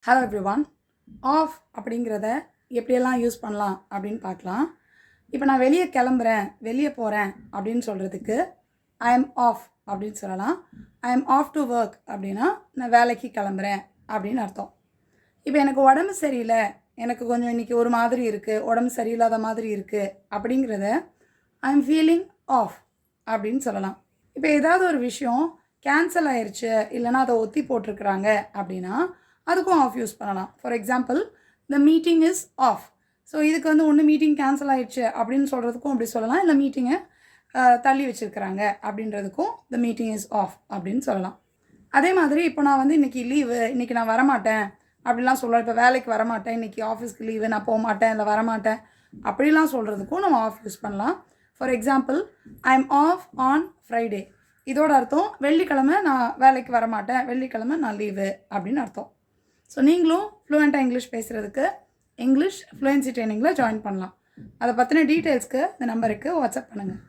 Hello everyone. Of அப்படிங்கிறத எப்படியெல்லாம் use பண்ணலாம் அப்படின்னு பார்க்கலாம். இப்போ நான் வெளியே கிளம்புறேன், வெளியே போகிறேன் அப்படின்னு சொல்கிறதுக்கு ஐ எம் ஆஃப் அப்படின்னு சொல்லலாம். I am off to work அப்படின்னா நான் வேலைக்கு கிளம்புறேன் அப்படின்னு அர்த்தம். இப்போ எனக்கு உடம்பு சரியில்லை, எனக்கு கொஞ்சம் இன்றைக்கி ஒரு மாதிரி இருக்குது, உடம்பு சரியில்லாத மாதிரி இருக்குது அப்படிங்கிறத ஐ எம் ஃபீலிங் ஆஃப் அப்படின்னு சொல்லலாம். இப்போ ஏதாவது ஒரு விஷயம் கேன்சல் ஆயிடுச்சு, இல்லைனா அதை ஒத்தி போட்டிருக்கிறாங்க அப்படின்னா அதுக்கும் ஆஃப் யூஸ் பண்ணலாம். For example, the meeting is off. So இதுக்கு வந்து ஒன்று மீட்டிங் கேன்சல் ஆகிடுச்சு அப்படின்னு சொல்கிறதுக்கும் அப்படி சொல்லலாம், இல்லை மீட்டிங்கை தள்ளி வச்சுருக்கிறாங்க அப்படின்றதுக்கும் த மீட்டிங் இஸ் ஆஃப் அப்படின்னு சொல்லலாம். அதே மாதிரி இப்போ நான் வந்து இன்றைக்கி லீவு, இன்றைக்கி நான் வரமாட்டேன் அப்படிலாம் சொல்லலாம். இப்போ வேலைக்கு வரமாட்டேன், இன்றைக்கி ஆஃபீஸ்க்கு லீவு, நான் போக மாட்டேன், இல்லை வரமாட்டேன் அப்படிலாம் சொல்கிறதுக்கும் நம்ம ஆஃப் யூஸ் பண்ணலாம். For example, I am off on Friday. இதோட அர்த்தம் வெள்ளிக்கிழமை நான் வேலைக்கு வரமாட்டேன், வெள்ளிக்கிழமை நான் லீவு அப்படின்னு அர்த்தம். ஸோ நீங்களும் ஃப்ளூயண்ட்டாக இங்கிலீஷ் பேசுகிறதுக்கு இங்கிலீஷ் ஃப்ளூயன்சி ட்ரைனிங்கில் ஜாயின் பண்ணலாம். அதை பற்றின டீட்டெயில்ஸ்க்கு இந்த நம்பருக்கு வாட்ஸ்அப் பண்ணுங்கள்.